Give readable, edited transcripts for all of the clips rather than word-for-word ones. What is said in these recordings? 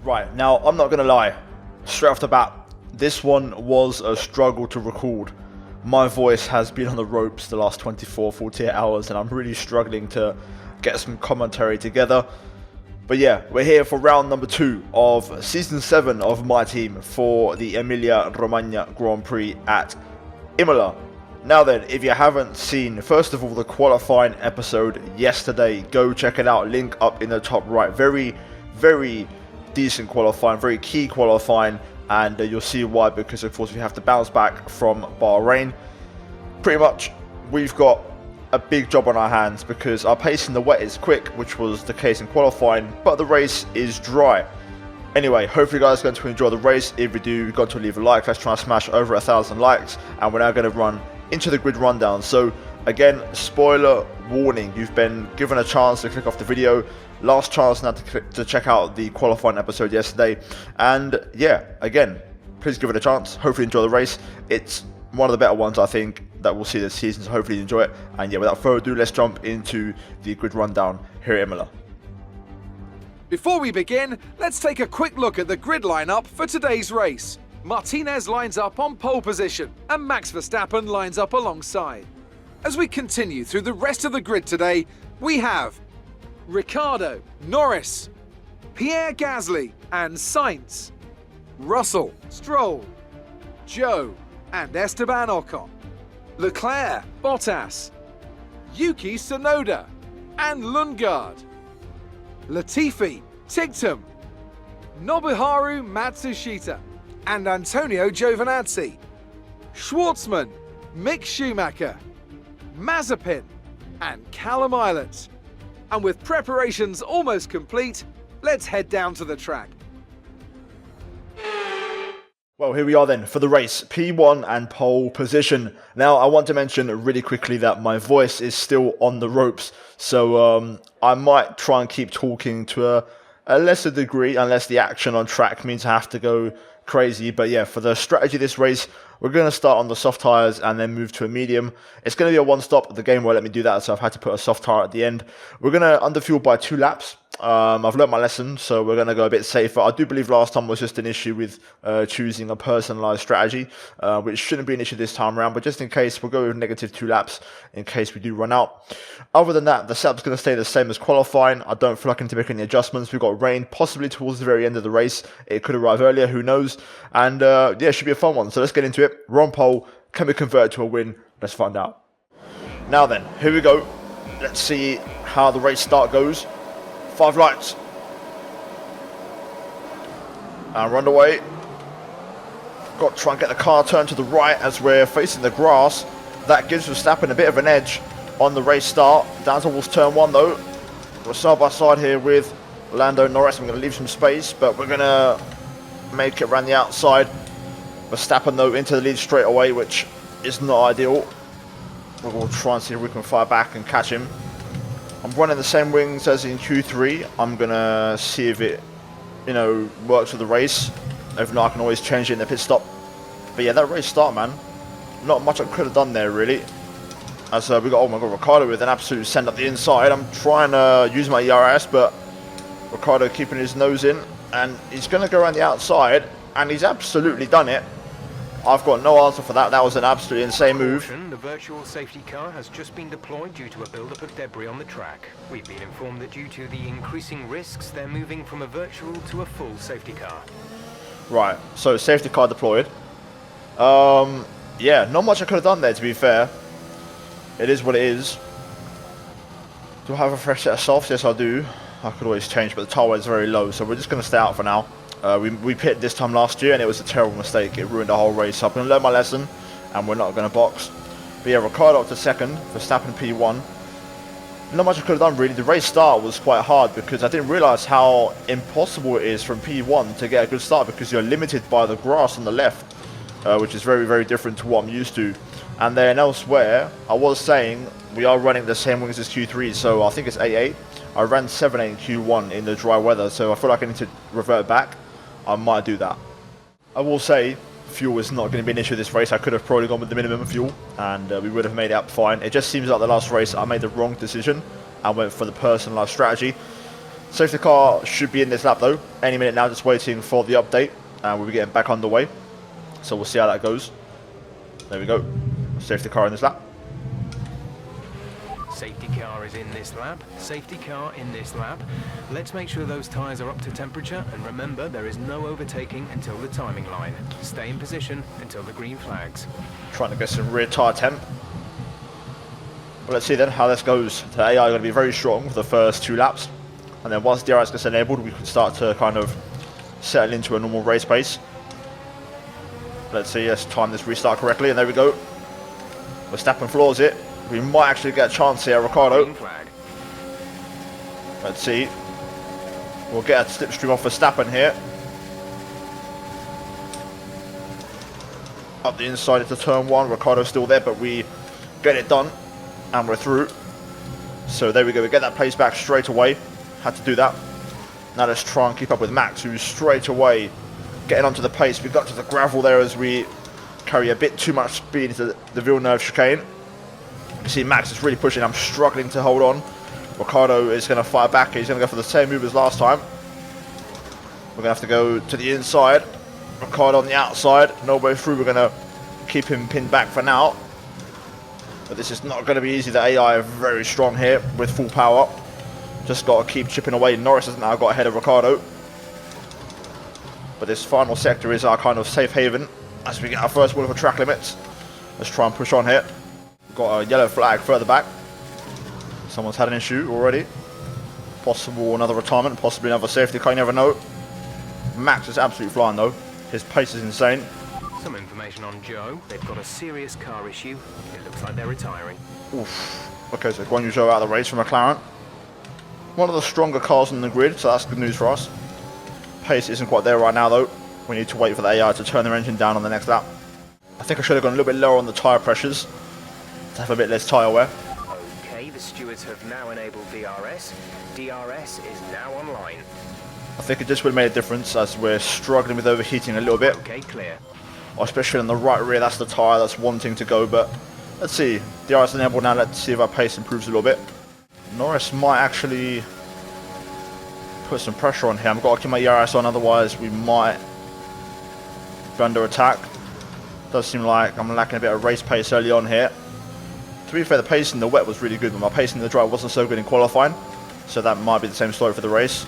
Right, now I'm not going to lie, straight off the bat, this one was a struggle to record. My voice has been on the ropes the last 48 hours and I'm really struggling to get some commentary together. But yeah, we're here for round number 2 of Season 7 of my team for the Emilia-Romagna Grand Prix at Imola. Now then, if you haven't seen, first of all, the qualifying episode yesterday, go check it out, link up in the top right. Very, very decent qualifying, very key qualifying, and you'll see why, because of course we have to bounce back from Bahrain. Pretty much, we've got a big job on our hands because our pace in the wet is quick, which was the case in qualifying, but the race is dry. Anyway, hopefully you guys are going to enjoy the race. If you do, you've got to leave a like. Let's try and smash over 1,000 likes, and we're now going to run into the grid rundown. So again, spoiler warning, you've been given a chance to click off the video. Last chance now to check out the qualifying episode yesterday. And yeah, again, please give it a chance. Hopefully enjoy the race. It's one of the better ones, I think, that we'll see this season, so hopefully you enjoy it. And yeah, without further ado, let's jump into the grid rundown here at Imola. Before we begin, let's take a quick look at the grid lineup for today's race. Martinez lines up on pole position and Max Verstappen lines up alongside. As we continue through the rest of the grid today, we have Ricciardo, Norris, Pierre Gasly and Sainz, Russell, Stroll, Joe and Esteban Ocon, Leclerc, Bottas, Yuki Tsunoda and Lundgaard, Latifi, Tigtum, Nobuharu Matsushita and Antonio Giovinazzi, Schwartzman, Mick Schumacher, Mazepin and Callum Islet. And with preparations almost complete, let's head down to the track. Well, here we are then for the race, P1 and pole position. Now, I want to mention really quickly that my voice is still on the ropes, so I might try and keep talking to a lesser degree, unless the action on track means I have to go crazy. But yeah, for the strategy of this race, we're going to start on the soft tyres and then move to a medium. It's going to be a one-stop. The game won't let me do that, so I've had to put a soft tyre at the end. We're going to underfuel by 2 laps. I've learnt my lesson, so we're going to go a bit safer. I do believe last time was just an issue with choosing a personalised strategy, which shouldn't be an issue this time around, but just in case, we'll go with -2 laps in case we do run out. Other than that, the setup's going to stay the same as qualifying. I don't feel like I need to make any adjustments. We've got rain possibly towards the very end of the race. It could arrive earlier, who knows. And yeah, it should be a fun one, so let's get into it. We're on pole. Can we convert it to a win? Let's find out. Now then, here we go. Let's see how the race start goes. 5 lights. And we're underway. Got to try and get the car turned to the right as we're facing the grass. That gives Verstappen a bit of an edge on the race start. Down towards turn 1 though. We're side by side here with Lando Norris. I'm going to leave some space, but we're going to make it around the outside. Verstappen though into the lead straight away, which is not ideal. We'll try and see if we can fire back and catch him. I'm running the same wings as in Q3. I'm going to see if it, works for the race. If not, I can always change it in the pit stop. But yeah, that race start, man. Not much I could have done there, really. As we got, oh my god, Ricciardo with an absolute send up the inside. I'm trying to use my ERS, but Ricciardo keeping his nose in. And he's going to go around the outside. And he's absolutely done it. I've got no answer for that. That was an absolutely insane move. The virtual safety car has just been deployed due to a buildup of debris on the track. We've been informed that due to the increasing risks, they're moving from a virtual to a full safety car. Right, so safety car deployed. Yeah, not much I could have done there, to be fair. It is what it is. Do I have a fresh set of softs? Yes, I do. I could always change, but the tire weight is very low, so we're just going to stay out for now. We pitted this time last year and it was a terrible mistake. It ruined the whole race. So I'm going to learn my lesson and we're not going to box. But yeah, Ricciardo up to second, Verstappen P1. Not much I could have done really. The race start was quite hard because I didn't realise how impossible it is from P1 to get a good start because you're limited by the grass on the left, which is very, very different to what I'm used to. And then elsewhere, I was saying we are running the same wings as Q3, so I think it's 8.8. I ran 7.8 in Q1 in the dry weather, so I feel like I need to revert back. I might do that. I will say, fuel is not going to be an issue this race. I could have probably gone with the minimum fuel, and we would have made it up fine. It just seems like the last race I made the wrong decision. I went for the personalised strategy. Safety car should be in this lap though. Any minute now, just waiting for the update. And we'll be getting back underway. So we'll see how that goes. There we go. Safety car in this lap. Safety car is in this lap. Safety car in this lap. Let's make sure those tyres are up to temperature, and remember, there is no overtaking until the timing line. Stay in position until the green flags. Trying to get some rear tyre temp. Well, let's see then how this goes. The AI are going to be very strong for the first 2 laps. And then once DRS gets enabled, we can start to kind of settle into a normal race pace. Let's see, let's time this restart correctly, and there we go. Verstappen floors it. We might actually get a chance here, Ricciardo. Let's see. We'll get a slipstream off Verstappen here. Up the inside into turn 1. Ricciardo's still there, but we get it done. And we're through. So there we go. We get that pace back straight away. Had to do that. Now let's try and keep up with Max, who's straight away getting onto the pace. We got to the gravel there as we carry a bit too much speed into the Villeneuve chicane. You see Max is really pushing. I'm struggling to hold on. Ricciardo is going to fire back. He's going to go for the same move as last time. We're going to have to go to the inside. Ricciardo on the outside. No way through. We're going to keep him pinned back for now. But this is not going to be easy. The AI are very strong here with full power. Just got to keep chipping away. Norris has now got ahead of Ricciardo. But this final sector is our kind of safe haven as we get our first win for track limits. Let's try and push on here. Got a yellow flag further back. Someone's had an issue already. Possible another retirement, possibly another safety car, you never know. Max is absolutely flying though. His pace is insane. Some information on Joe. They've got a serious car issue. It looks like they're retiring. Oof. Okay, so Guan Yu Zhou out of the race from McLaren. One of the stronger cars on the grid, so that's good news for us. Pace isn't quite there right now though. We need to wait for the AI to turn their engine down on the next lap. I think I should have gone a little bit lower on the tyre pressures to have a bit less tyre wear. Okay, the stewards have now enabled DRS. DRS is now online. I think it just would have made a difference as we're struggling with overheating a little bit. Okay, clear. Especially on the right rear, that's the tyre that's wanting to go, but let's see. DRS enabled now, let's see if our pace improves a little bit. Norris might actually put some pressure on here. I've got to keep my ERS on, otherwise we might be under attack. Does seem like I'm lacking a bit of race pace early on here. To be fair, the pace in the wet was really good, but my pace in the dry wasn't so good in qualifying. So that might be the same story for the race.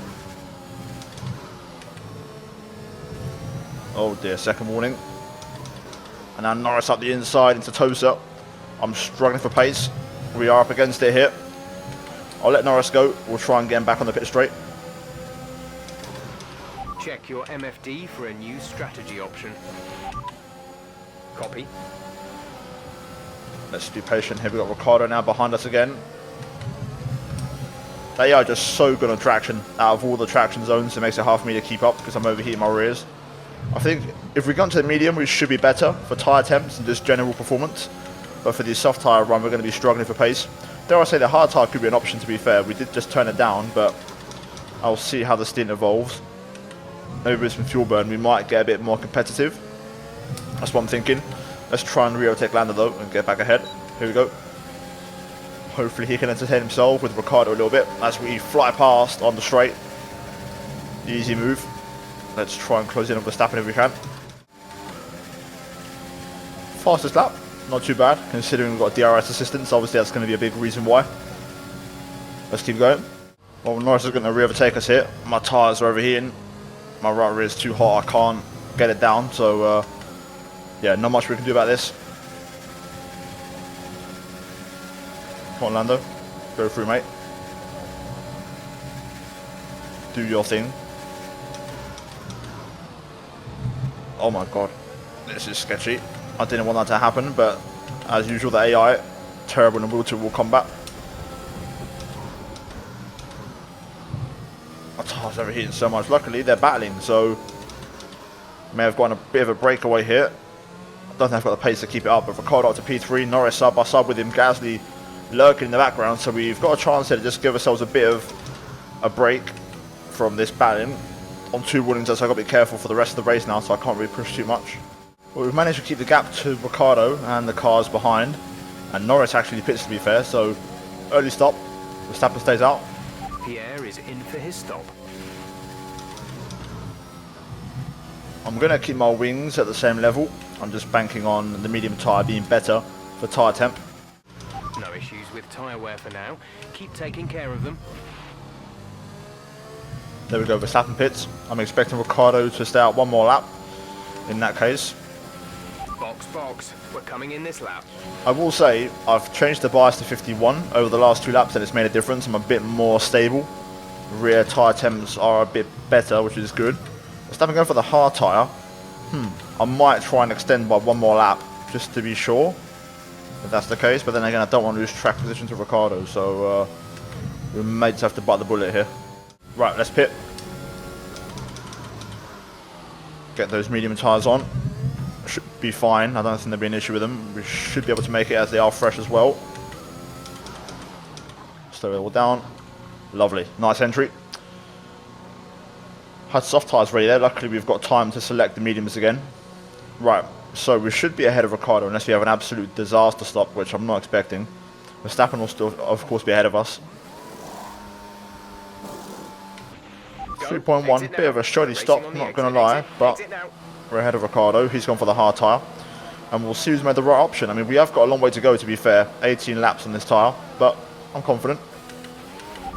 Oh dear, second warning. And now Norris up the inside into Tosa. I'm struggling for pace. We are up against it here. I'll let Norris go. We'll try and get him back on the pit straight. Check your MFD for a new strategy option. Copy. Let's be patient here. We've got Ricciardo now behind us again. They are just so good on traction. Out of all the traction zones, it makes it hard for me to keep up because I'm overheating my rears. I think if we go into the medium, we should be better for tyre temps and just general performance. But for the soft tyre run, we're going to be struggling for pace. Dare I say the hard tyre could be an option, to be fair. We did just turn it down, but I'll see how the stint evolves. Maybe with some fuel burn, we might get a bit more competitive. That's what I'm thinking. Let's try and re-overtake Lando though and get back ahead. Here we go. Hopefully he can entertain himself with Ricciardo a little bit as we fly past on the straight. Easy move. Let's try and close in on Verstappen if we can. Fastest lap. Not too bad, considering we've got DRS assistance. Obviously that's going to be a big reason why. Let's keep going. Well, Norris is going to re-overtake us here. My tyres are overheating. My right rear is too hot. I can't get it down. So, yeah, not much we can do about this. Come on, Lando. Go through, mate. Do your thing. Oh my god. This is sketchy. I didn't want that to happen, but as usual, the AI, terrible in wheel-to-wheel combat. My tyres are overheating so much. Luckily, they're battling, so may have gotten a bit of a breakaway here. I don't think I've got the pace to keep it up, but Ricciardo up to P3, Norris sub by sub with him, Gasly lurking in the background, so we've got a chance here to just give ourselves a bit of a break from this battling. On 2 warnings, so I've got to be careful for the rest of the race now, so I can't really push too much. Well, we've managed to keep the gap to Ricciardo and the cars behind, and Norris actually pits, to be fair, so early stop, Verstappen stays out. Pierre is in for his stop. I'm going to keep my wings at the same level. I'm just banking on the medium tyre being better for tyre temp. No issues with tyre wear for now. Keep taking care of them. There we go, Verstappen pits. I'm expecting Ricciardo to stay out one more lap in that case. Box. We're coming in this lap. I will say, I've changed the bias to 51 over the last 2 laps and it's made a difference. I'm a bit more stable. Rear tyre temps are a bit better, which is good. Verstappen going for the hard tyre. I might try and extend by one more lap, just to be sure, if that's the case. But then again, I don't want to lose track position to Ricciardo, so we may just have to bite the bullet here. Right, let's pit. Get those medium tyres on. Should be fine. I don't think there'll be an issue with them. We should be able to make it as they are fresh as well. Slow it all down. Lovely. Nice entry. Had soft tyres ready there. Luckily, we've got time to select the mediums again. Right, so we should be ahead of Ricciardo unless we have an absolute disaster stop, which I'm not expecting. Verstappen will still, of course, be ahead of us. 3.1, bit of a shoddy stop, not going to lie, but we're ahead of Ricciardo. He's gone for the hard tyre. And we'll see who's made the right option. I mean, we have got a long way to go, to be fair. 18 laps on this tyre, but I'm confident.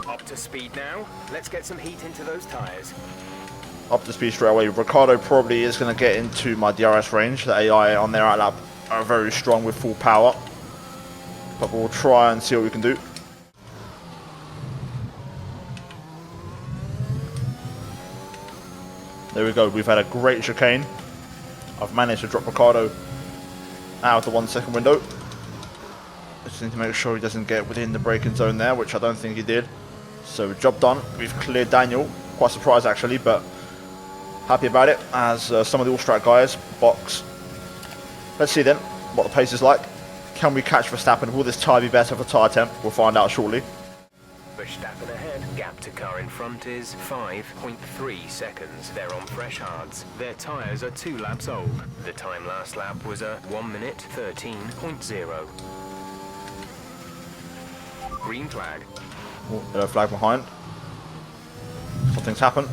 Up to speed now. Let's get some heat into those tyres. Up to speed straight away. Ricciardo probably is going to get into my DRS range. The AI on their outlap are very strong with full power. But we'll try and see what we can do. There we go. We've had a great chicane. I've managed to drop Ricciardo out of the 1 second window. Just need to make sure he doesn't get within the braking zone there, which I don't think he did. So job done. We've cleared Daniel. Quite surprised actually, but happy about it, as some of the all-strat guys box. Let's see then what the pace is like. Can we catch Verstappen? Will this tyre be better for tyre temp? We'll find out shortly. Verstappen ahead. Gap to car in front is 5.3 seconds. They're on fresh hards. Their tyres are 2 laps old. The time last lap was a 1 minute 13.0. Green flag. Oh, yellow flag behind. Something's happened.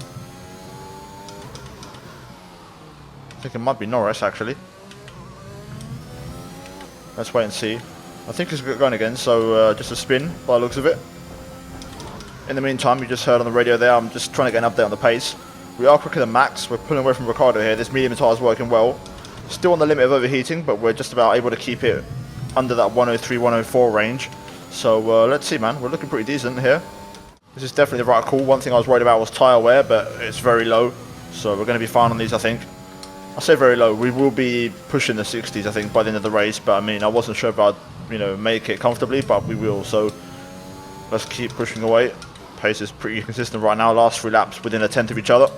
I think it might be Norris actually. Let's wait and see. I think it's going again, so just a spin by the looks of it. In the meantime, you just heard on the radio there, I'm just trying to get an update on the pace. We are quicker than Max. We're pulling away from Ricciardo here. This medium tyre is working well. Still on the limit of overheating, but we're just about able to keep it under that 103, 104 range. So let's see, man. We're looking pretty decent here. This is definitely the right call. One thing I was worried about was tyre wear, but it's very low. So we're going to be fine on these, I think. I say very low. We will be pushing the 60s, I think, by the end of the race. But I mean, I wasn't sure if I'd, make it comfortably, but we will. So let's keep pushing away. Pace is pretty consistent right now. Last 3 laps within a tenth of each other.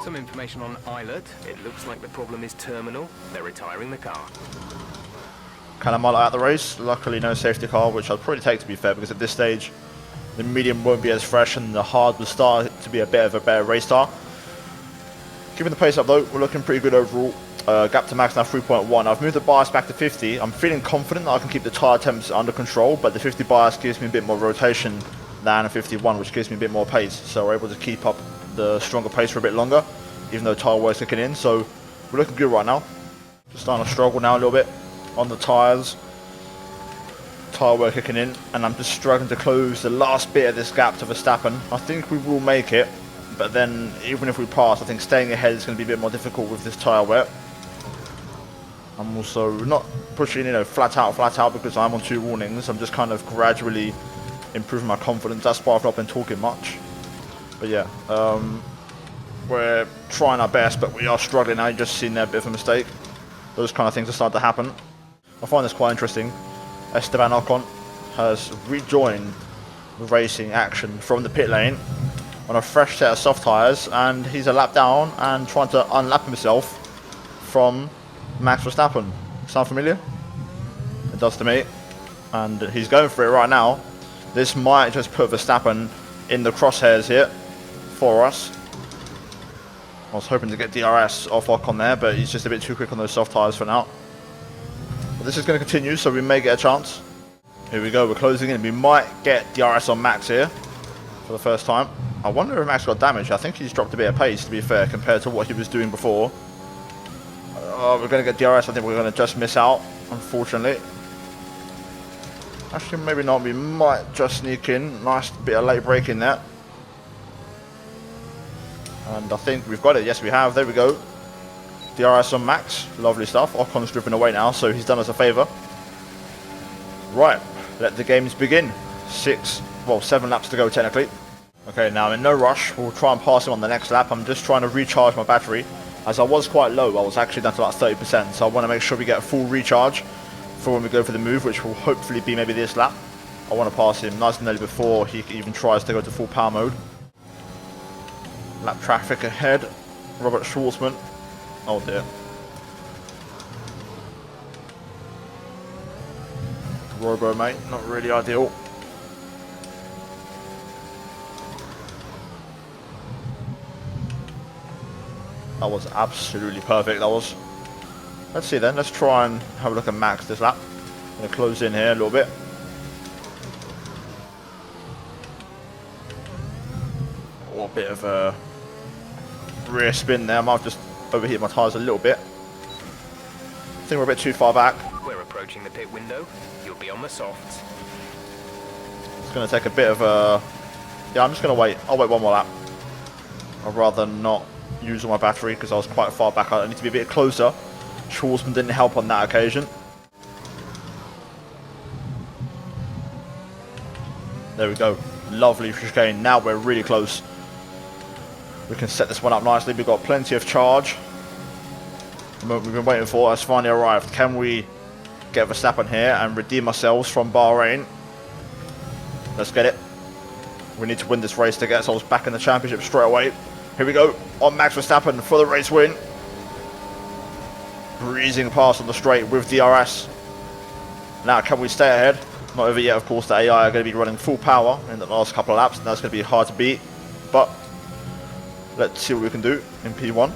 Some information on Islet. It looks like the problem is terminal. They're retiring the car. Imola out the race. Luckily, no safety car, which I'd probably take, to be fair, because at this stage, the medium won't be as fresh and the hard will start to be a bit of a better race car. Keeping the pace up though, we're looking pretty good overall. Gap to max now 3.1. I've moved the bias back to 50. I'm feeling confident that I can keep the tyre temps under control, but the 50 bias gives me a bit more rotation than a 51, which gives me a bit more pace. So we're able to keep up the stronger pace for a bit longer, even though tyre wear's kicking in. So we're looking good right now. Just starting to struggle now a little bit on the tyres. Tyre wear kicking in, and I'm just struggling to close the last bit of this gap to Verstappen. I think we will make it, but then even if we pass, I think staying ahead is going to be a bit more difficult with this tyre wear. I'm also not pushing, flat out because I'm on 2 warnings. I'm just kind of gradually improving my confidence. That's why I've not been talking much. But yeah, we're trying our best, but we are struggling now. You've just seen there a bit of a mistake. Those kind of things are starting to happen. I find this quite interesting. Esteban Ocon has rejoined the racing action from the pit lane on a fresh set of soft tyres, and he's a lap down and trying to unlap himself from Max Verstappen. Sound familiar? It does to me. And he's going for it right now. This might just put Verstappen in the crosshairs here for us. I was hoping to get DRS off Ocon there, but he's just a bit too quick on those soft tyres for now. But this is going to continue, so we may get a chance. Here we go, we're closing in. We might get DRS on Max here. for the first time. I wonder if Max got damaged. I think he's dropped a bit of pace, to be fair, compared to what he was doing before. We're going to get DRS. I think we're going to just miss out, unfortunately. Actually, maybe not. We might just sneak in. Nice bit of late braking there. And I think we've got it. Yes, we have. There we go. DRS on Max. Lovely stuff. Ocon's driven away now, so he's done us a favour. Right. Let the games begin. 7 laps to go, technically. Okay, now in no rush. We'll try and pass him on the next lap. I'm just trying to recharge my battery. As I was quite low, I was actually down to about 30%. So I want to make sure we get a full recharge for when we go for the move, which will hopefully be maybe this lap. I want to pass him nice and early before he even tries to go to full power mode. Lap traffic ahead. Robert Schwartzman. Oh dear. Robo, mate. Not really ideal. That was absolutely perfect. That was. Let's see then. Let's try and have a look at Max this lap. I'm going to close in here a little bit. Oh, a bit of a rear spin there. I might have just overheated my tyres a little bit. I think we're a bit too far back. We're approaching the pit window. You'll be on the softs. It's going to take a bit of a... Yeah, I'm just going to wait. I'll wait one more lap. I'd rather not use all my battery because I was quite far back. I need to be a bit closer. Schwarzman didn't help on that occasion. There we go. Lovely chicane. Now we're really close. We can set this one up nicely. We've got plenty of charge. The moment we've been waiting for has finally arrived. Can we get Verstappen here and redeem ourselves from Bahrain? Let's get it. We need to win this race to get ourselves back in the championship straight away. Here we go. On Max Verstappen for the race win. Breezing past on the straight with DRS. Now, can we stay ahead? Not over yet, of course. The AI are going to be running full power in the last couple of laps, and that's going to be hard to beat. But let's see what we can do in P1.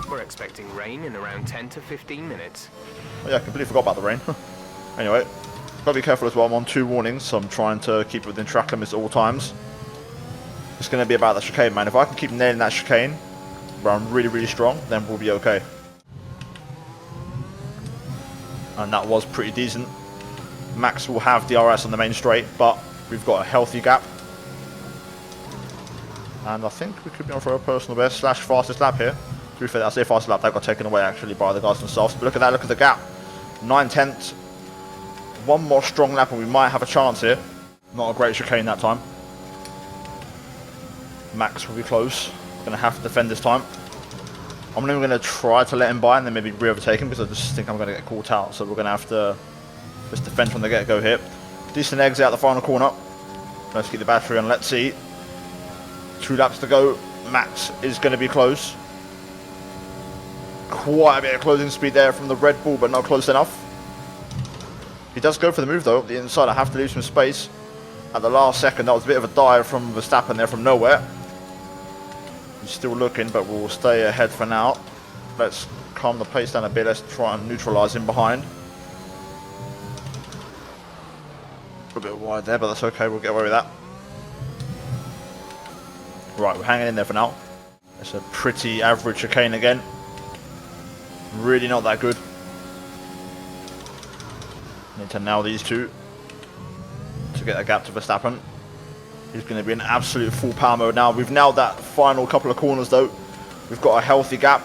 We're expecting rain in around 10 to 15 minutes. Oh, yeah, I completely forgot about the rain. Anyway, got to be careful as well. I'm on 2 warnings, so I'm trying to keep within track limits at all times. It's going to be about the chicane, man. If I can keep nailing that chicane, where I'm really, really strong, then we'll be okay. And that was pretty decent. Max will have DRS on the main straight, but we've got a healthy gap. And I think we could be on for a personal best / fastest lap here. To be fair, I say fastest lap, that got taken away actually by the guys from softs. But look at that, look at the gap. 9/10. One more strong lap and we might have a chance here. Not a great chicane that time. Max will be close. Going to have to defend this time. I'm not even going to try to let him by and then maybe re-overtake him because I just think I'm going to get caught out. So we're going to have to just defend from the get-go here. Decent exit out the final corner. Let's keep the battery on. Let's see. 2 laps to go. Max is going to be close. Quite a bit of closing speed there from the Red Bull, but not close enough. He does go for the move though. The inside, I have to leave some space. At the last second, that was a bit of a dive from Verstappen there from nowhere. He's still looking, but we'll stay ahead for now. Let's calm the pace down a bit. Let's try and neutralise him behind. A bit wide there, but that's okay. We'll get away with that. Right, we're hanging in there for now. It's a pretty average chicane again. Really not that good. Need to nail these two to get a gap to Verstappen. He's going to be in absolute full power mode now. We've nailed that final couple of corners though. We've got a healthy gap.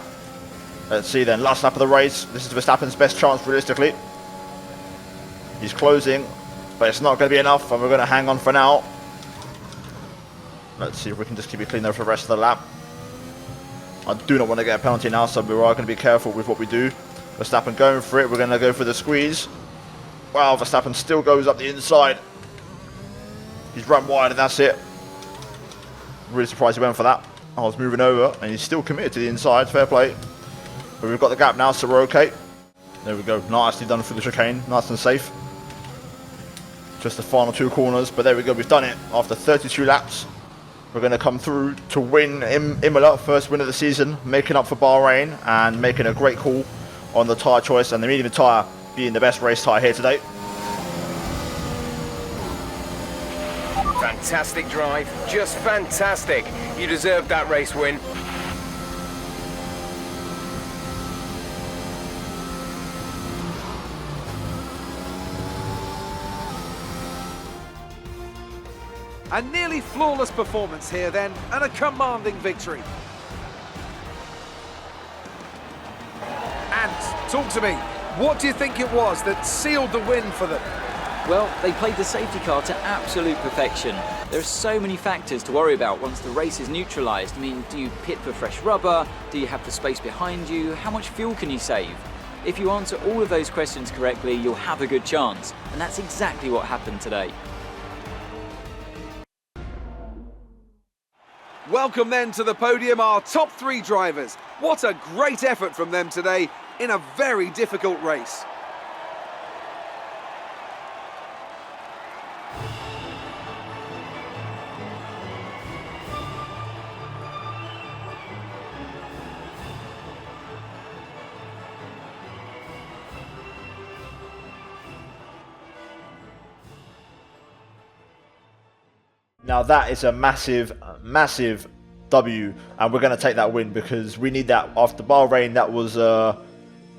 Let's see then, last lap of the race. This is Verstappen's best chance realistically. He's closing, but it's not going to be enough and we're going to hang on for now. Let's see if we can just keep it clean there for the rest of the lap. I do not want to get a penalty now, so we are going to be careful with what we do. Verstappen going for it. We're going to go for the squeeze. Wow, Verstappen still goes up the inside. He's run wide and that's it. Really surprised he went for that. I was moving over and he's still committed to the inside. Fair play. But we've got the gap now, so we're okay. There we go. Nicely done through the chicane. Nice and safe. Just the final 2 corners. But there we go. We've done it after 32 laps. We're going to come through to win Imola, first win of the season, making up for Bahrain and making a great call on the tyre choice and the medium tyre being the best race tyre here today. fantastic drive. Just fantastic. You deserved that race win. A nearly flawless performance here then, and a commanding victory. And talk to me, what do you think it was that sealed the win for them? Well, they played the safety car to absolute perfection. There are so many factors to worry about once the race is neutralised. I mean, do you pit for fresh rubber? Do you have the space behind you? How much fuel can you save? If you answer all of those questions correctly, you'll have a good chance. And that's exactly what happened today. Welcome then to the podium, our top 3 drivers. What a great effort from them today in a very difficult race. Now that is a massive, massive W, and we're going to take that win because we need that after Bahrain. That was a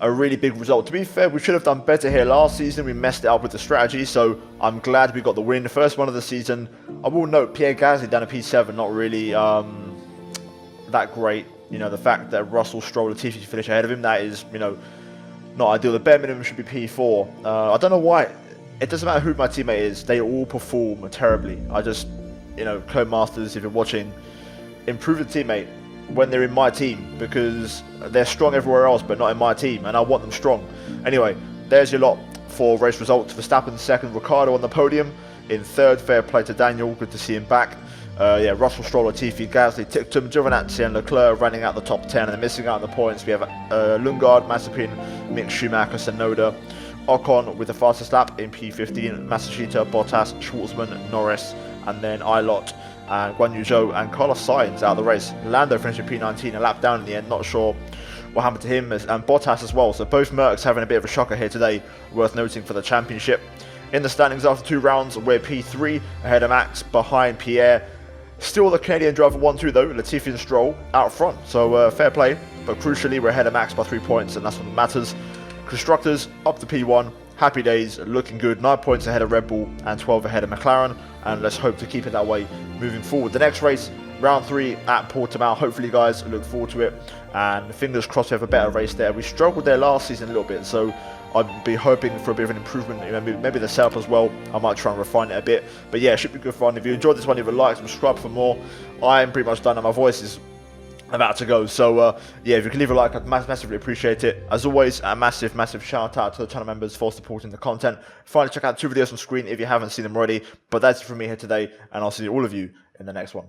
really big result. To be fair, we should have done better here last season. We messed it up with the strategy, so I'm glad we got the win. The first one of the season. I will note Pierre Gasly down a P7, not really that great. You know, the fact that Russell, Stroll, Latifi finish ahead of him, that is, you know, not ideal. The bare minimum should be P4. I don't know why. It doesn't matter who my teammate is. They all perform terribly. I just... You know, Codemasters, if you're watching, improve the teammate when they're in my team because they're strong everywhere else but not in my team and I want them strong. Anyway, there's your lot for race results. Verstappen second, Ricciardo on the podium. In third, fair play to Daniel, good to see him back. Yeah, Russell, Stroll, Latifi, Gasly, Tictum, Giovinazzi and Leclerc running out the top 10 and they're missing out on the points. We have Lundgaard, Mazepin, Mick Schumacher, Tsunoda, Ocon with the fastest lap in P15, Masashita, Bottas, Schwartzman, Norris, and then Ilott and Guan Yu Zhou and Carlos Sainz out of the race. Lando finished in P19, a lap down in the end, not sure what happened to him, and Bottas as well. So both Mercs having a bit of a shocker here today, worth noting for the championship. In the standings after 2 rounds, we're P3, ahead of Max, behind Pierre. Still the Canadian driver 1-2 though, Latifi and Stroll out front, so fair play. But crucially, we're ahead of Max by 3 points, and that's what matters. Constructors up to P1, happy days, looking good, 9 points ahead of Red Bull and 12 ahead of McLaren, and let's hope to keep it that way moving forward. The next race, round 3 at Portimao, hopefully guys, look forward to it, and fingers crossed we have a better race there. We struggled there last season a little bit, so I'd be hoping for a bit of an improvement, maybe the setup as well. I might try and refine it a bit, but yeah, it should be good fun. If you enjoyed this one, leave a like, subscribe for more. I'm pretty much done and my voice is about to go, so yeah, if you can leave a like, I'd massively appreciate it. As always, a massive shout out to the channel members for supporting the content. Finally, check out 2 videos on screen if you haven't seen them already, but that's it from me here today, and I'll see all of you in the next one.